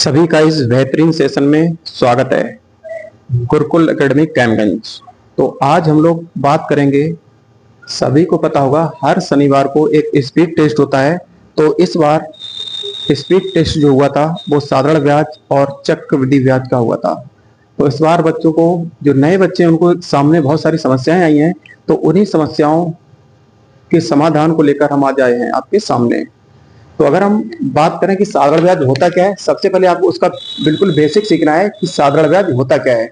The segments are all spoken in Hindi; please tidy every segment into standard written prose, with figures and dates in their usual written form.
सभी का इस बेहतरीन सेशन में स्वागत है। गुरुकुल एकेडमी कैमगंज। तो आज हम लोग बात करेंगे। सभी को पता होगा हर शनिवार को एक स्पीड टेस्ट होता है। तो इस बार स्पीड टेस्ट जो हुआ था वो साधारण ब्याज और चक्रवृद्धि ब्याज का हुआ था। तो इस बार बच्चों को, जो नए बच्चे हैं, उनको सामने बहुत सारी समस्याएं आई हैं। तो उन्हीं समस्याओं के समाधान को लेकर हम आज आए हैं आपके सामने। तो अगर हम बात करें कि साधारण ब्याज होता क्या है, सबसे पहले आपको उसका बिल्कुल बेसिक सीखना है कि साधारण ब्याज होता क्या है।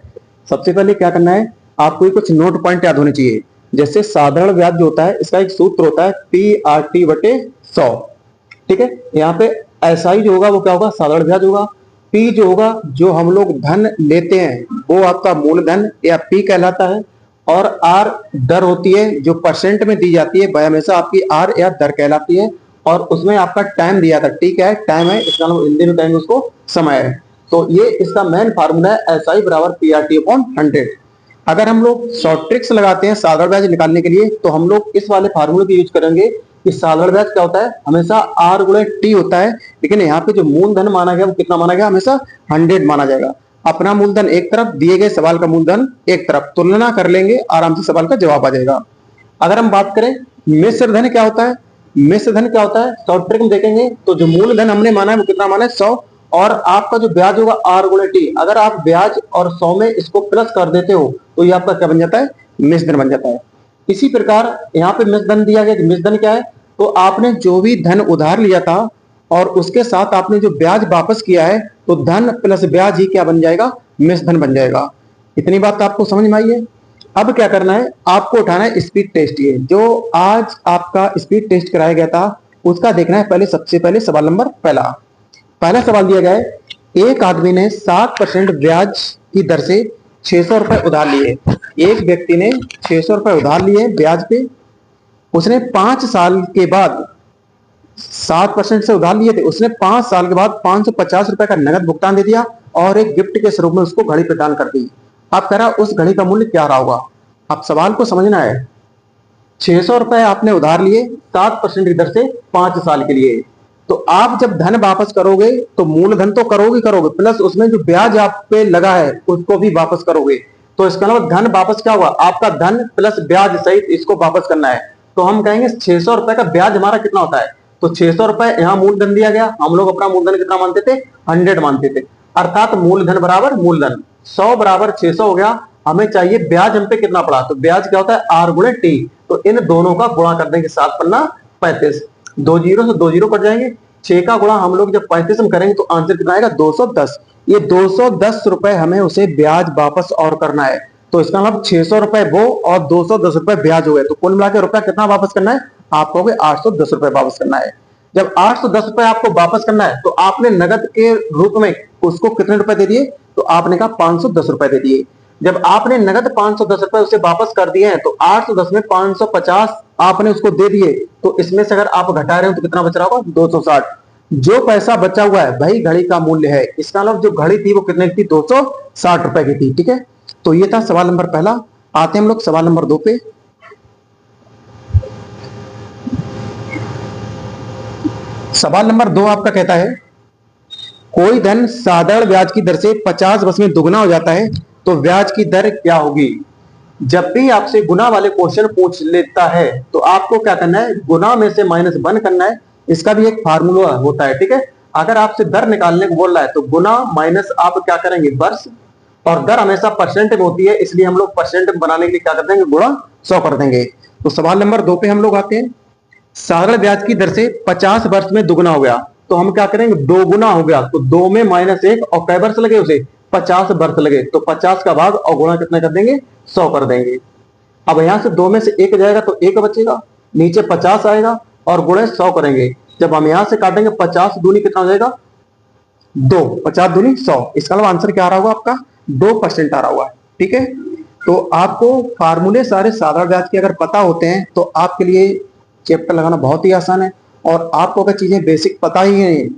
सबसे पहले क्या करना है, आपको ये कुछ नोट पॉइंट याद होने चाहिए। जैसे साधारण ब्याज जो होता है, इसका एक सूत्र होता है PRT/100। ठीक है, यहाँ पे SI जो होगा वो क्या होगा, साधारण ब्याज होगा। P जो होगा, जो हम लोग धन लेते हैं वो आपका मूलधन या P कहलाता है। और R दर होती है जो परसेंट में दी जाती है, वह हमेशा आपकी R या दर कहलाती है। और उसमें आपका टाइम दिया था, ठीक है, टाइम है, इसका हम हिंदी में कहेंगे उसको समय है। तो ये इसका मेन फार्मूला है SI बराबर PRT/100। अगर हम लोग शॉर्ट ट्रिक्स लगाते हैं साधारण ब्याज निकालने के लिए, तो हम लोग इस वाले फार्मूले को यूज करेंगे कि साधारण ब्याज क्या होता है, हमेशा R गुणे T होता है। लेकिन यहाँ पे जो मूलधन माना गया वो कितना माना गया, हमेशा 100 माना जाएगा। अपना मूलधन एक तरफ, दिए गए सवाल का मूलधन एक तरफ, तुलना कर लेंगे, आराम से सवाल का जवाब आ जाएगा। अगर हम बात करें मिश्र धन क्या होता है, मिश्र धन क्या होता है, शॉर्ट ट्रिक में देखेंगे तो जो मूलधन हमने माना है वो कितना माना है, 100। और आपका जो ब्याज होगा R गुणे T, अगर आप ब्याज और 100 में इसको प्लस कर देते हो तो ये आपका क्या बन जाता है, मिश्र धन बन जाता है। इसी प्रकार यहाँ पे मिश्र धन दिया गया। मिश्र धन क्या है, तो आपने जो भी धन उधार लिया था और उसके साथ आपने जो ब्याज वापस किया है, तो धन प्लस ब्याज ही क्या बन जाएगा, मिश्र धन बन जाएगा। इतनी बात आपको समझ में आई है। अब क्या करना है, आपको उठाना है स्पीड टेस्ट। ये जो आज आपका स्पीड टेस्ट कराया गया था उसका देखना है। पहले सबसे पहले सवाल नंबर पहला सवाल दिया गया है, एक आदमी ने 7% ब्याज की दर से 600 रुपए उधार लिए। एक व्यक्ति ने 600 रुपए उधार लिए ब्याज पे। उसने 5 साल के बाद 7% से उधार लिए थे, उसने 5 साल के बाद 550 रुपए का नगद भुगतान दे दिया और एक गिफ्ट के स्वरूप में उसको घड़ी प्रदान कर दी। आप कह रहा उस घड़ी का मूल्य क्या रहा होगा। आप सवाल को समझना है। 600 रुपए आपने उधार लिए 7% की दर से 5 साल के लिए। तो आप जब धन वापस करोगे तो मूलधन तो करोगे प्लस उसमें जो ब्याज आप पे लगा है उसको भी वापस करोगे। तो इसका मतलब धन वापस क्या हुआ, आपका धन प्लस ब्याज सहित इसको वापस करना है। तो हम कहेंगे 600 रुपए का ब्याज हमारा कितना होता है, तो 600 रुपए यहाँ मूलधन दिया गया। हम लोग अपना मूलधन कितना मानते थे, 100 मानते थे। अर्थात मूलधन बराबर मूलधन 100 बराबर 600 हो गया। हमें चाहिए ब्याज हम पे कितना पड़ा, तो ब्याज क्या होता है R गुणे T। तो इन दोनों का गुणा कर देंगे, 7 पन्ना 35, 2 जीरो से 2 जीरो कट जाएंगे। 6 का गुणा हम लोग जब 35 में करेंगे तो आंसर कितना आएगा, 210। ये 210 रुपए हमें उसे ब्याज वापस और करना है। तो इसका मतलब 600 रुपए वो और 210 रुपए ब्याज हो गए। तो कुल मिला के रुपया कितना वापस करना है, आपको 810 रुपए वापस करना है। जब 810 रुपए आपको वापस करना है तो आपने नगद के रूप में उसको कितने रुपए दे दिए, तो आपने कहा 510 रुपए दे दिए। जब आपने नगद 510 रुपए उसे वापस कर दिए हैं तो 810 में 550 आपने उसको दे दिए। तो इसमें से अगर आप घटा रहे हो तो कितना बच रहा होगा, 260। जो पैसा बचा हुआ है वही घड़ी का मूल्य है। इसका मतलब जो घड़ी थी वो कितने की थी, 260 रुपए की थी। ठीक है, तो ये था सवाल नंबर पहला। आते हैं हम लोग सवाल नंबर 2 पे। सवाल नंबर 2 आपका कहता है, कोई धन साधारण ब्याज की दर से 50 वर्ष में दुगना हो जाता है तो ब्याज की दर क्या होगी। जब भी आपसे गुना वाले क्वेश्चन पूछ लेता है तो आपको क्या करना है, गुना में से -1 करना है। इसका भी एक फार्मूला होता है। ठीक है, अगर आपसे दर निकालने को बोल रहा है तो गुना माइनस आप क्या करेंगे, वर्ष। और दर हमेशा परसेंट में होती है, इसलिए हम लोग परसेंट बनाने के लिए क्या कर देंगे, गुणा 100 कर देंगे। तो सवाल नंबर 2 पे हम लोग आते हैं। साधारण ब्याज की दर से 50 वर्ष में दुगना हो गया तो हम क्या करेंगे, 2 गुना हो गया। तो 2 में -1 और कै वर्ष लगे उसे, 50 वर्ष लगे। तो 50 का भाग और गुणा कितना कर देंगे, 100 कर देंगे। अब यहां से 2 में से 1 जाएगा तो 1 बचेगा, नीचे 50 आएगा और गुणे 100 करेंगे। जब हम यहां से काटेंगे 50 दूनी कितना हो जाएगा, 2, 50 दूनी 100। इसका मतलब आंसर क्या आ रहा होगा आपका, 2% आ रहा हुआ है। ठीक है, तो आपको फार्मूले सारे साधारण ब्याज के अगर पता होते हैं तो आपके लिए चैप्टर लगाना बहुत ही आसान है। और आपको अगर चीजें बेसिक पता ही नहीं,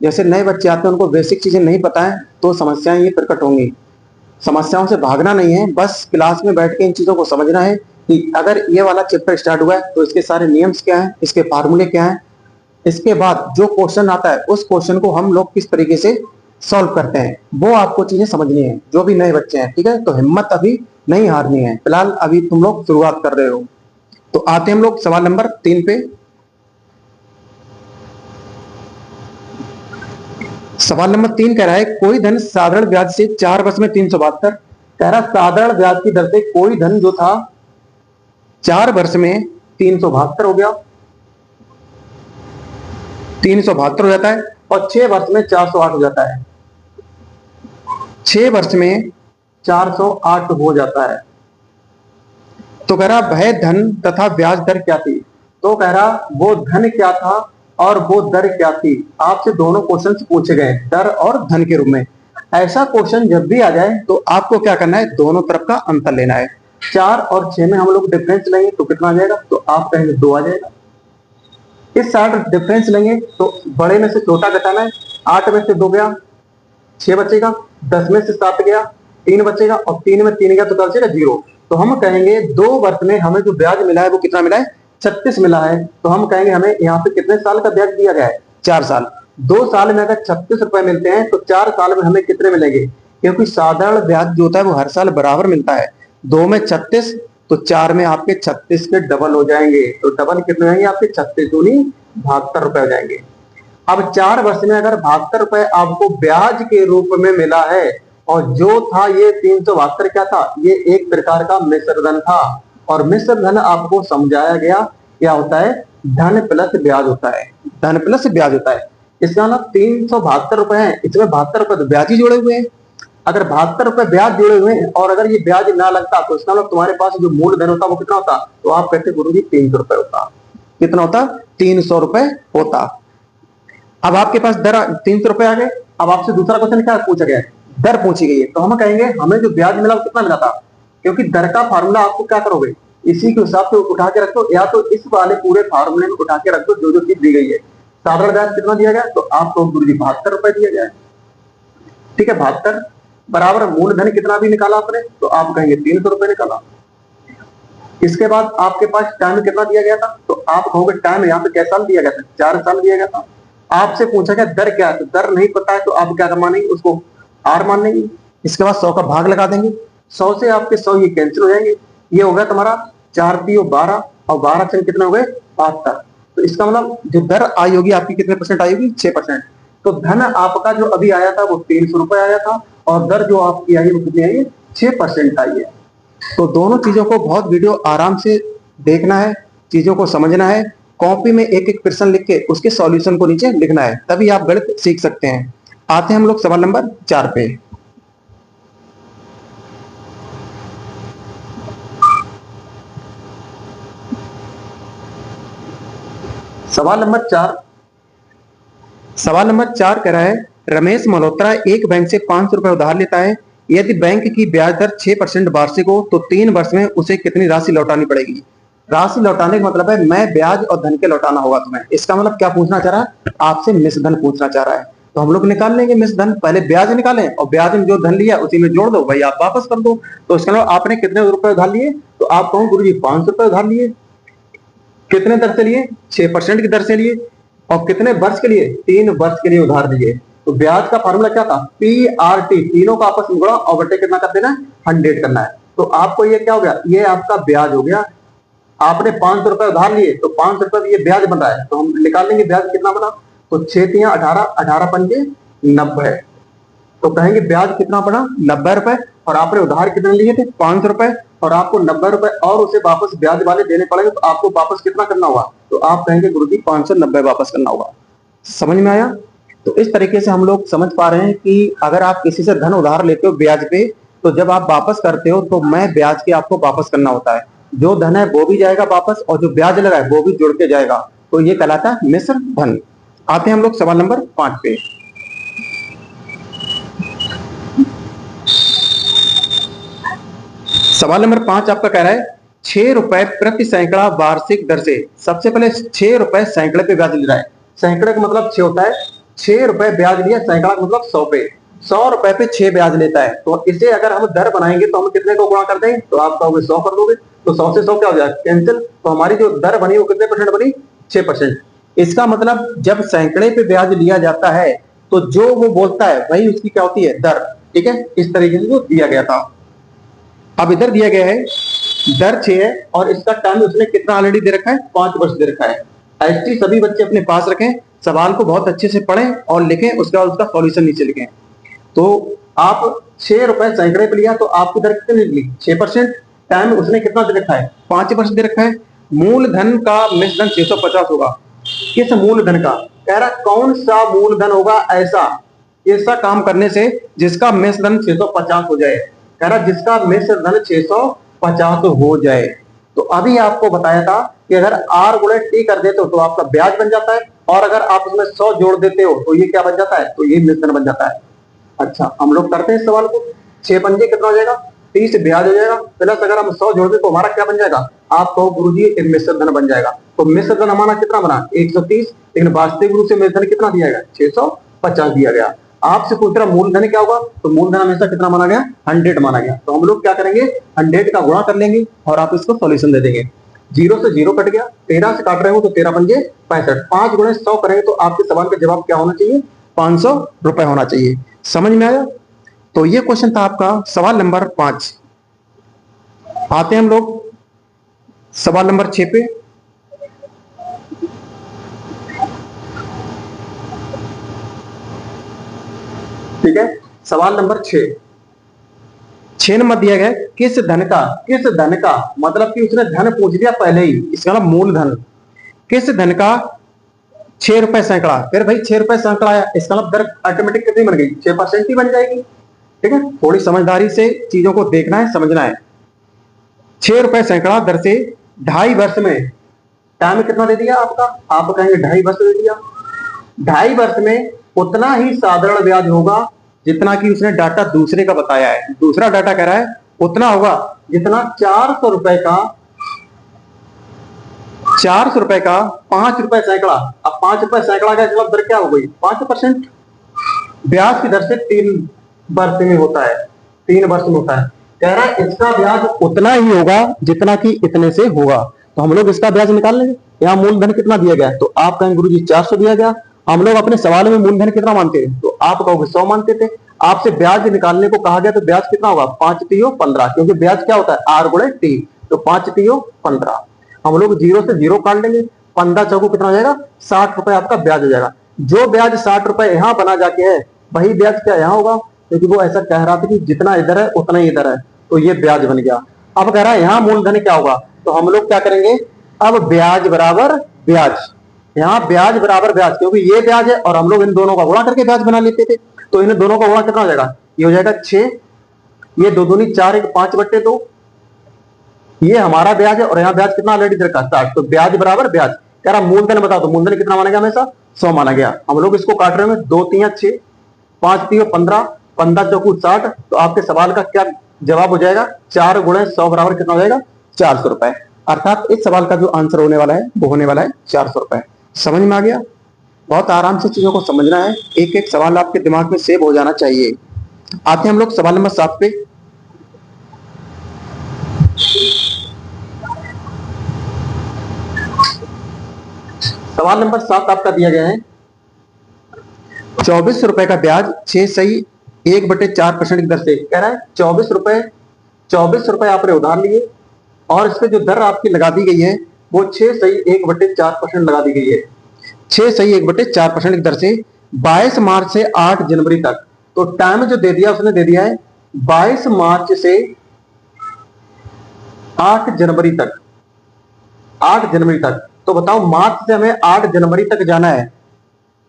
जैसे नए बच्चे आते हैं उनको बेसिक चीजें नहीं पता है तो समस्याएं ये प्रकट होंगी। समस्याओं से भागना नहीं है, बस क्लास में बैठ के इन चीजों को समझना है कि अगर ये वाला चैप्टर स्टार्ट हुआ है तो इसके सारे नियम्स क्या हैं, इसके फार्मूले क्या हैं। इसके बाद जो क्वेश्चन आता है उस क्वेश्चन को हम लोग किस तरीके से सॉल्व करते हैं, वो आपको चीजें समझनी है, जो भी नए बच्चे हैं। ठीक है, तो हिम्मत अभी नहीं हारनी है, फिलहाल अभी तुम लोग शुरुआत कर रहे हो। तो आते हैं हम लोग सवाल नंबर 3 पे। सवाल नंबर 3 कह रहा है कोई धन साधारण ब्याज से 4 वर्ष में 372, कह रहा साधारण ब्याज की दर से कोई धन जो था 4 वर्ष में 372 हो गया, 372 हो जाता है, और 6 वर्ष में 408 हो जाता है, 6 वर्ष में 408 हो जाता है। तो कह रहा वह धन तथा ब्याज दर क्या थी, तो कह रहा वो धन क्या था और वो दर क्या थी। आपसे दोनों क्वेश्चन पूछे गए, दर और धन के रूप में। ऐसा क्वेश्चन जब भी आ जाए तो आपको क्या करना है, दोनों तरफ का अंतर लेना है। 4 और 6 में हम लोग डिफरेंस लेंगे तो कितना आ जाएगा, तो आप कहेंगे 2 आ जाएगा। इस साइड डिफरेंस लेंगे तो बड़े में से छोटा घटाना है, 8 में से 2 गया 6 बचेगा, 10 में से 7 गया 3 बचेगा, और 3 में 3 गया तो क्या बचेगा 0। तो हम कहेंगे 2 वर्ष में हमें जो ब्याज मिला है वो कितना मिला है, 36 मिला है। तो हम कहेंगे हमें यहाँ पे कितने साल का ब्याज दिया गया है, 4 साल। 2 साल में अगर 36 रुपए मिलते हैं तो 4 साल में हमें कितने मिलेंगे, क्योंकि साधारण ब्याज जो होता है वो हर साल बराबर मिलता है। 2 में 36 तो 4 में आपके 36 के डबल हो जाएंगे, तो डबल कितने हो जाएंगे आपके, 36 दूनी 72 रुपए हो जाएंगे। अब 4 वर्ष में अगर 72 रुपए आपको ब्याज के रूप में मिला है, और जो था ये 372 क्या था, ये एक प्रकार का मिश्र धन था। और मिश्र धन आपको समझाया गया क्या होता है, धन प्लस ब्याज होता है, धन प्लस ब्याज होता है। इसका मतलब 372 रुपए है, इसमें 72 रुपए तो ब्याज ही जुड़े हुए हैं। अगर 72 रुपए ब्याज जुड़े हुए हैं और अगर ये ब्याज ना लगता तो इसका मतलब तुम्हारे पास जो मूल धन होता वो कितना होता, तो आप कहते गुरु जी 300 रुपए होता। कितना होता, 300 रुपए होता। अब आपके पास दर 300 रुपए आ गए। अब आपसे दूसरा क्वेश्चन क्या पूछा गया है, दर पूछी गई है। तो हम कहेंगे हमें जो ब्याज मिला वो कितना मिला था, क्योंकि दर का फार्मूला आपको क्या करोगे, इसी के हिसाब से उठा के रखो, या तो इस वाले पूरे फार्मूले में उठा के रखो जो जो चीज दी गई है। साधारण ब्याज कितना दिया गया, तो आपको गुरु जी 72 रुपए दिया गया है। ठीक है, 72 बराबर मूलधन कितना भी निकाला आपने, तो आप कहेंगे 300 रुपए निकाला। इसके बाद आपके पास टाइम कितना दिया गया था, तो आप कहोगे टाइम यहाँ पे कैसा साल दिया गया था, 4 साल दिया गया था। आपसे पूछा गया दर क्या है, तो दर नहीं पता है तो आप क्या मानेंगे, उसको आर मान लेंगे। इसके बाद 100 का भाग लगा देंगे, 100 से आपके 100 ये कैंसिल हो जाएंगे। ये हो गया तुम्हारा 4 3 12, और 12 से कितने हो गए 72। तो इसका मतलब जो दर आई होगी आपकी कितने परसेंट आई होगी, 6%। तो धन आपका जो अभी आया था वो 300 रुपए आया था, और दर जो आपकी आई वो कितनी आई है, 6% आई है। तो दोनों चीजों को बहुत वीडियो आराम से देखना है, चीजों को समझना है, कॉपी में एक एक प्रश्न लिख के उसके सॉल्यूशन को नीचे लिखना है, तभी आप गणित सीख सकते हैं। आते हैं हम लोग सवाल नंबर 4 पे। सवाल नंबर 4, सवाल नंबर 4 कह रहा है रमेश मल्होत्रा एक बैंक से 500 रुपए उधार लेता है। यदि बैंक की ब्याज दर 6% वार्षिक हो तो 3 वर्ष में उसे कितनी राशि लौटानी पड़ेगी। राशि लौटाने का मतलब है मैं ब्याज और धन के लौटाना होगा तुम्हें। इसका मतलब क्या पूछना चाह रहा है, आपसे मिश्र धन पूछना चाह रहा है। तो हम लोग निकाल लेंगे मिश्र धन, पहले ब्याज निकालें और ब्याज में जो धन लिया उसी में जोड़ दो भाई, आप वापस कर दो। तो इसका मतलब आपने कितने रुपए उधार लिए, तो आप कहो गुरु जी 500 रुपए उधार लिए। कितने दर से लिए, 6% की दर से लिए, और कितने वर्ष के लिए, 3 वर्ष के लिए उधार दिए। तो ब्याज का फार्मूला क्या था, PRT, तीनों का आपस में गुणा और बटे कितना कर देना है, 100 करना है। तो आपको ये क्या हो गया, ये आपका ब्याज हो गया। आपने 500 रुपए उधार लिए तो 500 रुपए ये ब्याज बन रहा है, तो हम निकाल लेंगे ब्याज कितना बना। तो 6 3 18, 18 पंजे 90। तो कहेंगे ब्याज कितना बना, 90 रुपए। और आपने उधार कितने लिए थे, 500 रुपए, और आपको 90 रुपए और उसे वापस ब्याज वाले देने पड़ेंगे। तो आपको वापस कितना करना होगा, तो आप कहेंगे गुरुजी 590 वापस करना होगा। समझ में आया। तो इस तरीके से हम लोग समझ पा रहे हैं कि अगर आप किसी से धन उधार लेते हो ब्याज पे, तो जब आप वापस करते हो तो मैं ब्याज के आपको वापस करना होता है। जो धन है वो भी जाएगा वापस, और जो ब्याज लगा है वो भी जुड़ के जाएगा। तो ये कहलाता है मिश्र धन। आते हैं हम लोग सवाल नंबर 5 पे। सवाल नंबर 5 आपका कह रहा है 6 रुपए प्रति सैकड़ा वार्षिक दर से। सबसे पहले 6 रुपए सैकड़े पे ब्याज ले रहा है। सैकड़े का मतलब 6 होता है, 6 रुपए ब्याज लिया, सैकड़ा का मतलब 100 पे, 100 रुपए पे 6 ब्याज लेता है। तो इसे अगर हम दर बनाएंगे तो हम कितने को गुणा कर देंगे, तो आप कहोगे 100 कर दोगे। तो 100 से 100 क्या हो जाएगा, कैंसिल। तो हमारी जो दर बनी वो कितने परसेंट बनी, 6%। इसका मतलब जब सैकड़े पे ब्याज लिया जाता है तो जो वो बोलता है वही उसकी क्या होती है, दर। ठीक है, इस तरीके से जो दिया गया था। अब इधर दिया गया है दर 6 है और इसका टाइम उसने कितना ऑलरेडी दे रखा है, 5 वर्ष दे रखा है। ऐसी सभी बच्चे अपने पास रखें, सवाल को बहुत अच्छे से पढ़ें और लिखें, उसके बाद उसका सॉल्यूशन नीचे लिखें। तो आप 6 रुपए सैकड़े पे लिया तो आपकी दर कितनी निकली, 6%। टाइम उसने कितना दे रखा है, 5 वर्ष दे रखा है। मूलधन का मिश्रण 650 होगा। किस मूलधन का, कह रहा कौन सा मूलधन होगा ऐसा ऐसा काम करने से जिसका मिश्रण 650 हो जाए। कह रहा जिसका मिश्रण 650 हो जाए। तो अभी आपको बताया था कि अगर R गुणे T कर देते हो तो आपका ब्याज बन जाता है, और अगर आप उसमें 100 जोड़ देते हो तो ये क्या बन जाता है, तो ये मिश्रण बन जाता है। अच्छा, हम लोग करते हैं इस सवाल को। 6 पंजे कितना हो जाएगा, 30 ब्याज हो जाएगा, प्लस अगर हम 100 जोड़ दें तो हमारा क्या बन जाएगा, आप कहो गुरुजी एक मिश्र धन बन जाएगा। तो मिश्र धन हमारा कितना बना, 130, लेकिन वास्तविक रूप से मिश्र धन कितना दिया गया, 650 दिया गया। आपसे पूछ रहा मूलधन क्या होगा, तो मूलधन हमेशा कितना माना गया, 100 माना गया। तो हम लोग क्या करेंगे, 100 का गुणा कर लेंगे और आप इसको सॉल्यूशन दे देंगे। 0 से 0 कट गया, 13 से काट रहे हो तो 13 पंजे 65, 5 गुणे 100 करेंगे तो आपके सवाल का जवाब क्या होना चाहिए, 500 रुपए होना चाहिए। समझ में आया। तो ये क्वेश्चन था आपका सवाल नंबर 5। आते हैं हम लोग सवाल नंबर 6 पे। ठीक है, सवाल नंबर 6 नंबर दिया गया किस धन का मतलब कि उसने धन पूछ दिया पहले ही, इसका मतलब मूलधन। किस धन का 6 रुपए सैकड़ा, फिर भाई 6 रुपए सैकड़ा आया, इसका मतलब दर ऑटोमेटिक कितनी बन गई, 6% ही बन जाएगी। ठीक है, थोड़ी समझदारी से चीजों को देखना है, समझना है। 6 रुपए सैकड़ा दर से 2.5 वर्ष में, टाइम कितना दे दिया आपका, आप कहेंगे 2.5 वर्ष दे दिया। 2.5 वर्ष में उतना ही साधारण ब्याज होगा जितना कि उसने डाटा दूसरे का बताया है। दूसरा डाटा कह रहा है उतना होगा जितना 400 रुपए का 5 रुपए सैकड़ा। अब 5 रुपए सैकड़ा का मतलब दर क्या हो गई, 5%। ब्याज की दर से 3 वर्ष में होता है, 3 वर्ष में होता है। कह रहा है इसका ब्याज उतना ही होगा जितना कि इतने से होगा। तो हम लोग इसका ब्याज निकाल लेंगे। यहाँ मूलधन कितना दिया गया है, तो आप कहेंगे गुरुजी 400 दिया गया। हम लोग अपने सवाल में मूलधन कितना मानते हैं, तो आप कहोगे 100 मानते थे। आपसे ब्याज निकालने को कहा गया तो ब्याज कितना होगा, 5 तियो 15, क्योंकि ब्याज क्या होता है, R गुणे T। तो 5 तियो 15, हम लोग 0 से 0 काट लेंगे। 15 चौको कितना हो जाएगा, 60 रुपए आपका ब्याज हो जाएगा। जो ब्याज 60 रुपए यहाँ बना जाके है, वही ब्याज क्या यहाँ होगा, क्योंकि वो ऐसा कह रहा था कि जितना इधर है उतना ही इधर है, तो ये ब्याज बन गया। अब कह रहा है यहाँ मूलधन क्या होगा, तो हम लोग क्या करेंगे, अब ब्याज बराबर ब्याज, यहाँ ब्याज बराबर ब्याज, क्योंकि ये ब्याज है और हम लोग इन दोनों का गुणा करके ब्याज बना लेते थे। तो इन दोनों का गुणा कितना हो जाएगा, ये हो जाएगा 6, ये 2 दूनी 4, 1 5/2, ये हमारा ब्याज है और यहाँ ब्याज कितना ऑलरेडी दरकार 60। तो ब्याज बराबर ब्याज। कह रहा मूलधन बताओ, तो मूलधन कितना माना गया, हमेशा 100 माना गया। हम लोग इसको काट रहे हैं, 2 3 6, 5 3 15, 15 चौकू 60। तो आपके सवाल का क्या जवाब हो जाएगा, 4 गुणे 100 बराबर कितना हो जाएगा, 400 रुपए। अर्थात इस सवाल का जो आंसर होने वाला है वो होने वाला है 400 रुपए। समझ में आ गया। बहुत आराम से चीजों को समझना है, एक एक सवाल आपके दिमाग में सेव हो जाना चाहिए। आते हैं हम लोग सवाल नंबर 7 पे। सवाल नंबर 7 आपका दिया गया है 24 रुपए का ब्याज 6 सही 1/4% की दर से। कह रहा है 24 रुपए आपने उधार लिए और इस पे जो दर आपकी लगा दी गई है वो 6 सही 1/4% लगा दी गई है। 6 सही 1/4% की दर से 22 मार्च से 8 जनवरी तक। तो टाइम जो दे दिया उसने दे दिया है 22 मार्च से 8 जनवरी तक। 8 जनवरी तक, तो बताओ मार्च से हमें 8 जनवरी तक जाना है,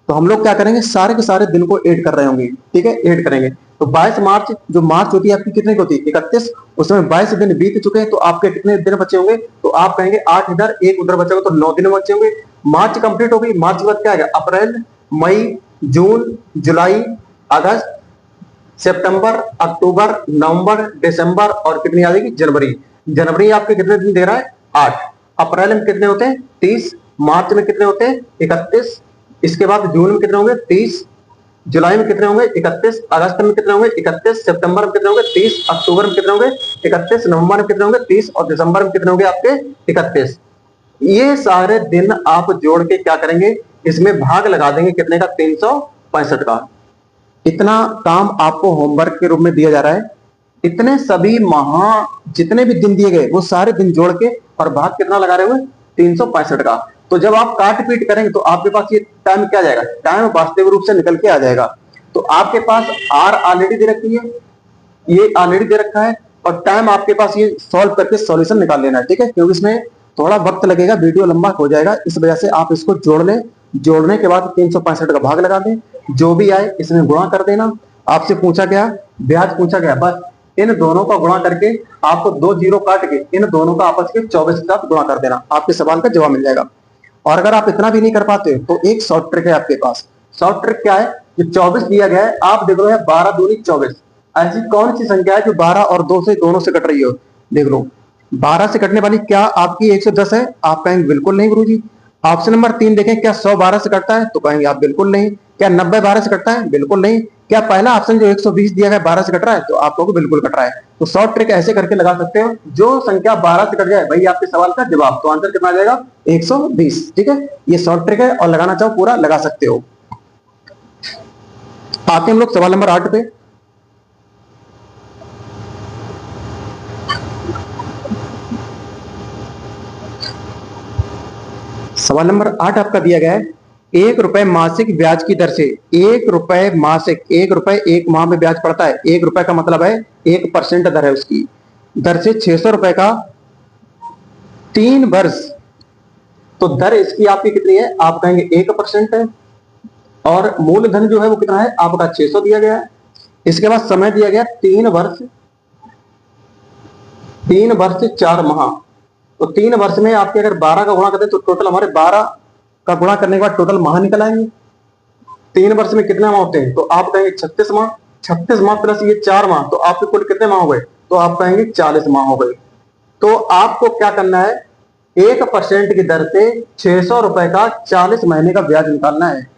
तो हम लोग क्या करेंगे, सारे के सारे दिन को ऐड कर रहे होंगे। ठीक है, ऐड करेंगे। तो 22 मार्च, जो मार्च होती है आपकी कितने की होती है, 31, उसमें 22 दिन बीत चुके हैं, तो आपके कितने दिन बचे होंगे, तो आप कहेंगे 8 इधर 1 उधर बचेगा, तो 9 दिन बचे होंगे। मार्च कंप्लीट हो गई। मार्च के बाद क्या आएगा, अप्रैल, मई, जून, जुलाई, अगस्त, सितंबर, अक्टूबर, नवंबर, दिसंबर और कितनी आ जाएगी, जनवरी। जनवरी आपके कितने दिन दे रहा है, 8। अप्रैल में कितने होते हैं, 30। मार्च में कितने होते हैं, 31। इसके बाद जून में कितने होंगे, 30। जुलाई में कितने होंगे, 31। अगस्त में कितने होंगे, 31। सितंबर में कितने होंगे, 30। अक्टूबर में कितने होंगे, 31। नवंबर में कितने होंगे, 30। और दिसंबर में कितने होंगे आपके, 31। ये सारे दिन आप जोड़ के क्या करेंगे, इसमें भाग लगा देंगे कितने का, 365 का। इतना काम आपको होमवर्क के रूप में दिया जा रहा है। इतने सभी जितने भी दिन दिए गए वो सारे दिन जोड़ के और भाग कितना लगा रहे हुए 365 का। तो जब आप काट पीट करेंगे तो आपके पास ये टाइम क्या जाएगा, टाइम वास्तविक रूप से निकल के आ जाएगा। तो आपके पास आर ऑलरेडी दे रखी है, ये ऑलरेडी दे रखा है, और टाइम आपके पास ये सॉल्व करके सॉल्यूशन निकाल लेना है, ठीक है, क्योंकि इसमें थोड़ा वक्त लगेगा, वीडियो लंबा हो जाएगा, इस वजह से आप इसको जोड़ लें। जोड़ने के बाद 365 का भाग लगा दें, जो भी आए इसमें गुणा कर देना। आपसे पूछा गया, ब्याज पूछा गया, बस इन दोनों का गुणा करके आपको 2 जीरो काट के इन दोनों का आपस के 24 के साथ गुणा कर देना, आपके सवाल का जवाब मिल जाएगा। और अगर आप इतना भी नहीं कर पाते तो एक शॉर्ट ट्रिक है आपके पास। शॉर्ट ट्रिक क्या है, जो 24 दिया गया है, आप देख लो है 12 दूनी 24, ऐसी कौन सी संख्या है जो 12 और 2 से दोनों से कट रही हो, देख लो। 12 से कटने वाली क्या आपकी 110 है, आप कहेंगे बिल्कुल नहीं गुरुजी। ऑप्शन नंबर 3 देखें, क्या 100 12 से कटता है, तो कहेंगे आप बिल्कुल नहीं। क्या 90 12 से कटता है, बिल्कुल नहीं। क्या पहला ऑप्शन जो 120 दिया गया 12 से कट रहा है, तो आप कहोगे बिल्कुल कट रहा है। तो शॉर्ट ट्रिक ऐसे करके लगा सकते हो, जो संख्या 12 से कट जाए वही आपके सवाल का जवाब, तो आंसर कितना आ जाएगा 120, ठीक है। ये शॉर्ट ट्रिक है और लगाना चाहो पूरा लगा सकते हो। आते हम लोग सवाल नंबर 8 पे। सवाल नंबर 8 आपका दिया गया है, 1 रुपए मासिक ब्याज की दर से, 1 रुपए मासिक, 1 रुपए एक माह में ब्याज पड़ता है। 1 रुपए का मतलब है 1% दर है उसकी, दर से 600 रुपए का 3 वर्ष। तो दर इसकी आपकी कितनी है, आप कहेंगे 1% है, और मूलधन जो है वो कितना है आपका 600 दिया गया है। इसके बाद समय दिया गया 3 वर्ष, 3 वर्ष 4 माह। तो 3 वर्ष में आपके अगर 12 का गुणा करते तो टोटल हमारे 12 का गुणा करने के बाद टोटल माह निकल आएंगे। 3 वर्ष में कितने माह होते हैं, तो आप कहेंगे 36 माह। 36 माह प्लस ये 4 माह, तो आपके कुल कितने माह हो गए, तो आप कहेंगे 40 माह हो गए। तो आपको क्या करना है, 1% की दर से 600 रुपए का 40 महीने का ब्याज निकालना है।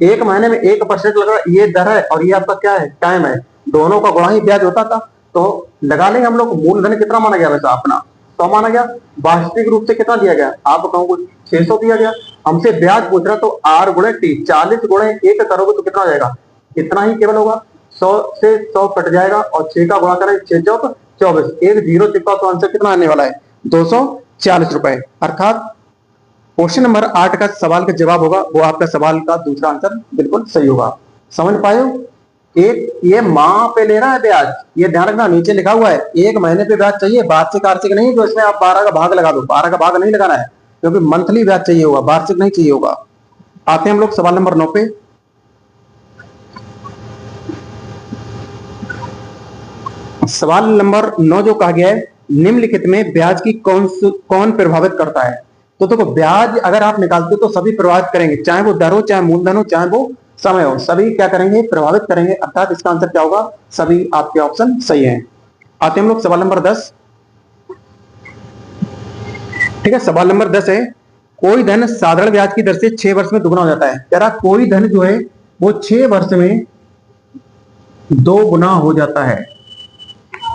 एक महीने में 1% लग रहा है, ये दर है और ये आपका क्या है, टाइम है, दोनों का गुणा ही ब्याज होता था। तो लगा लेंगे हम लोग, मूलधन कितना माना गया वैसा अपना 100 माना गया, वास्तविक रूप से कितना दिया गया, आप कहोगे 600 दिया गया। हमसे ब्याज पूछ रहा तो R गुणे T, 40 गुणे 1 करोगे तो कितना हो जाएगा, इतना ही केवल होगा। 100 से 100 कट जाएगा और 6 का गुणा करें 6 चौक 24, एक जीरो चिपका, तो आंसर कितना आने वाला है 240 रुपए। अर्थात क्वेश्चन नंबर 8 का सवाल का जवाब होगा वो आपका सवाल का दूसरा आंसर बिल्कुल सही होगा। समझ पाए हो, एक ये माह पे ले रहा है ब्याज, ये ध्यान रखना, नीचे लिखा हुआ है 1 महीने पे ब्याज चाहिए, वार्षिक वार्षिक नहीं, तो इसमें आप 12 का भाग लगा दो, 12 का भाग नहीं लगाना है क्योंकि मंथली ब्याज चाहिए होगा, वार्षिक नहीं चाहिए होगा। आते हैं हम लोग सवाल नंबर 9 पे। सवाल नंबर 9 जो कहा गया है, निम्नलिखित में ब्याज की कौन प्रभावित करता है। तो देखो, ब्याज अगर आप निकालते हो तो सभी प्रभावित करेंगे, चाहे वो दर हो, चाहे मूलधन हो, चाहे वो समय हो, सभी क्या करेंगे, प्रभावित करेंगे। अर्थात इसका आंसर क्या होगा, सभी आपके ऑप्शन सही हैं। आते हैं हम लोग सवाल नंबर 10। ठीक है, सवाल नंबर 10 है, कोई धन साधारण ब्याज की दर से 6 वर्ष में दुगना हो जाता है। कह रहा कोई धन जो है वो 6 वर्ष में 2 गुना हो जाता है,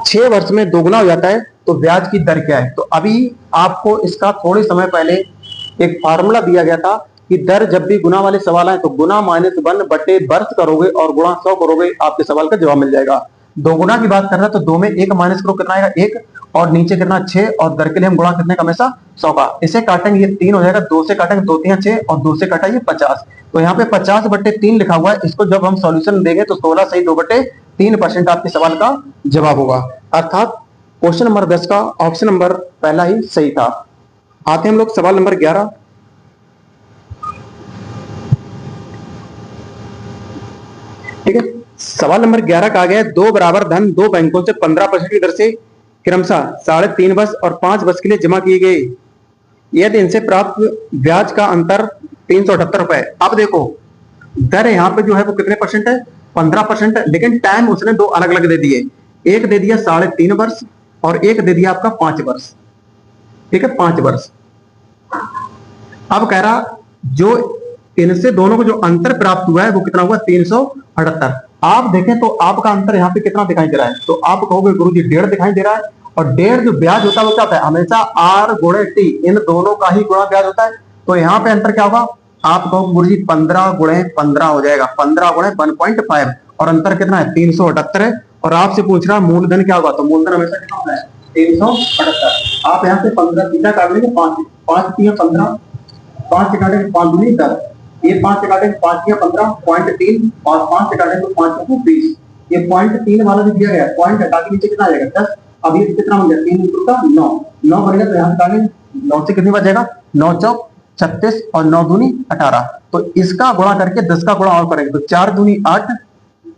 6 वर्ष में 2 गुना हो जाता है, तो ब्याज की दर क्या है। तो अभी आपको इसका थोड़े समय पहले एक फार्मूला दिया गया था कि दर जब भी गुना वाले सवाल आए तो गुना -1 बटे वर्ष करोगे और गुणा 100 करोगे, आपके सवाल का जवाब मिल जाएगा। 2 गुना की बात कर रहा है तो 2 में 1 माइनस करो, कितना आएगा 1, और नीचे कितना 6, और दर के लिए हम गुणा कितने का, हमेशा 100 का। इसे काटेंगे ये 3 हो जाएगा, 2 से काटेंगे 2 3 6, और 2 से काटा ये 50। तो यहाँ पे 50 बटे 3 लिखा हुआ है, इसको जब हम सॉल्यूशन देंगे तो 16 सही 2 बटे 3% आपके सवाल का जवाब होगा। अर्थात क्वेश्चन नंबर 10 का ऑप्शन नंबर पहला ही सही था। आते हैं हम लोग सवाल नंबर 11। ठीक है, सवाल नंबर 11 कहा गया है, 2 बराबर धन 2 बैंकों से 15% की दर से क्रमशः 3.5 वर्ष और 5 वर्ष के लिए जमा किए गए, यदि इनसे प्राप्त ब्याज का अंतर 378 रुपए। अब देखो, दर यहाँ पे जो है वो कितने परसेंट है, 15% है, लेकिन टाइम उसने 2 अलग अलग दे दिए, एक दे दिया 3.5 वर्ष और एक दे दिया आपका 5 वर्ष। ठीक है, 5 वर्ष। अब कह रहा जो इनसे दोनों को जो अंतर प्राप्त हुआ है वो कितना हुआ, 378। आप देखें तो आपका अंतर यहाँ पे कितना दिखाई दे रहा है, तो आप कहोगे गुरुजी 1.5 दिखाई दे रहा है, और 1.5 जो ब्याज होता है वो क्या होता है, हमेशा R गुणे T, इन दोनों का ही गुणा ब्याज होता है। तो यहाँ पे अंतर क्या होगा, आप कहो गुरुजी 15 गुणे 15 हो जाएगा, 15 गुणे 1.5 और अंतर कितना है 378 है। और आपसे पूछ रहा मूलधन क्या होगा, तो मूलधन हमेशा कितना होता है 378। आप यहाँ से 15 सीधा काट लेंगे, 5 5 3 15, 5 से काटेंगे 5 दूनी 10, ये 5 से काटेंगे 5 या 15 0.3 और 5 से काटेंगे तो 5 को 20। ये 0.3 वाला जो दिया गया है पॉइंट हटा के नीचे कितना आ जाएगा 10। अब ये कितना बन गया 3 इंटू का 9, 9 बनेगा तो यहाँ काटेंगे 9 से कितनी बचेगा 9 चौक 36 और 9 दूनी 18। तो इसका गुणा करके 10 का गुणा और करेंगे तो 4 दूनी 8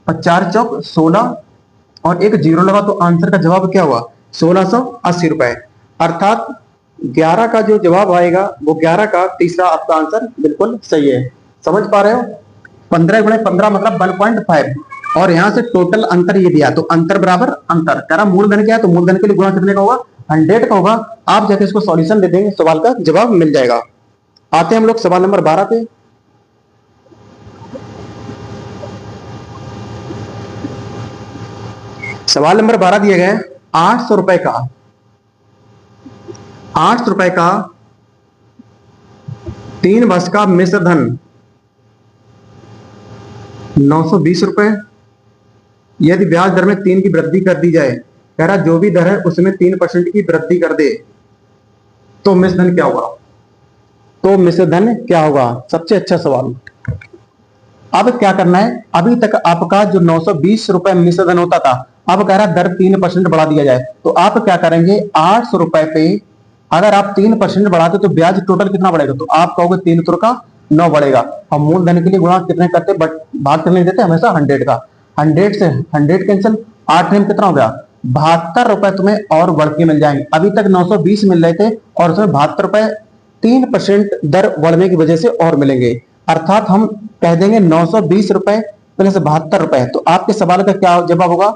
और 4 चौक 16 और एक जीरो लगा तो आंसर का जवाब क्या हुआ 1680 रुपए। अर्थात 11 का जो जवाब आएगा वो 11 का तीसरा आपका आंसर बिल्कुल सही है। समझ पा रहे हो, 15 गुणे 15 मतलब 1.5 और यहां से टोटल अंतर ये दिया तो अंतर बराबर अंतर कह रहा मूलधन क्या है तो मूलधन के लिए गुणा कितने का होगा 100 का होगा। आप जाके इसको सॉल्यूशन दे देंगे सवाल का जवाब मिल जाएगा। आते हैं हम लोग सवाल नंबर 12 पे। सवाल नंबर 12 दिया गया है 800 रुपए का 3 वर्ष का मिश्र धन 920 रुपए। यदि ब्याज दर में 3 की वृद्धि कर दी जाए, कह रहा जो भी दर है उसमें 3% की वृद्धि कर दे तो मिश्र धन क्या होगा, तो मिश्र धन क्या होगा। सबसे अच्छा सवाल। अब क्या करना है, अभी तक आपका जो 920 रुपए मिश्र धन होता था अब कह रहा दर 3% बढ़ा दिया जाए तो आप क्या करेंगे 800 रुपए पे अगर आप 3% बढ़ाते तो ब्याज टोटल कितना बढ़ेगा, तो आप कहोगे 3 तुर का 9 बढ़ेगा। और मूलधन के लिए गुणा कितने करते बट भाग करने देते हमेशा 100 का, 100 से 100 कैंसिल, 8 में कितना हो गया 72 रुपए तुम्हें और बढ़ के मिल जाएंगे। अभी तक 920 मिल रहे थे और उसमें 72 रुपए 3% दर बढ़ने की वजह से और मिलेंगे। अर्थात हम कह देंगे 920 रुपए प्लस 72 रुपए। तो आपके सवाल का क्या जवाब होगा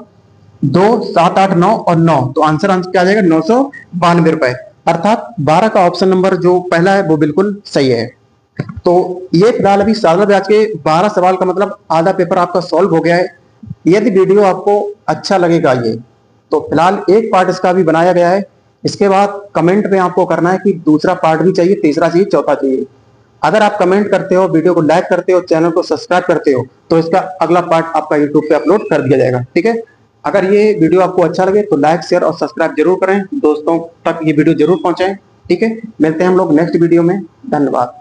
2 7 8 9 और 9, तो आंसर क्या आ जाएगा 992 रुपए। अर्थात 12 का ऑप्शन नंबर जो पहला है वो बिल्कुल सही है। तो ये फिलहाल अभी साधारण ब्याज के 12 सवाल का मतलब आधा पेपर आपका सॉल्व हो गया है। यदि वीडियो आपको अच्छा लगेगा ये तो फिलहाल एक पार्ट इसका भी बनाया गया है, इसके बाद कमेंट में आपको करना है कि दूसरा पार्ट भी चाहिए, तीसरा चाहिए, चौथा चाहिए। अगर आप कमेंट करते हो, वीडियो को लाइक करते हो, चैनल को सब्सक्राइब करते हो तो इसका अगला पार्ट आपका यूट्यूब पे अपलोड कर दिया जाएगा। ठीक है, अगर ये वीडियो आपको अच्छा लगे तो लाइक शेयर और सब्सक्राइब जरूर करें, दोस्तों तक ये वीडियो जरूर पहुंचाएं। ठीक है, मिलते हैं हम लोग नेक्स्ट वीडियो में। धन्यवाद।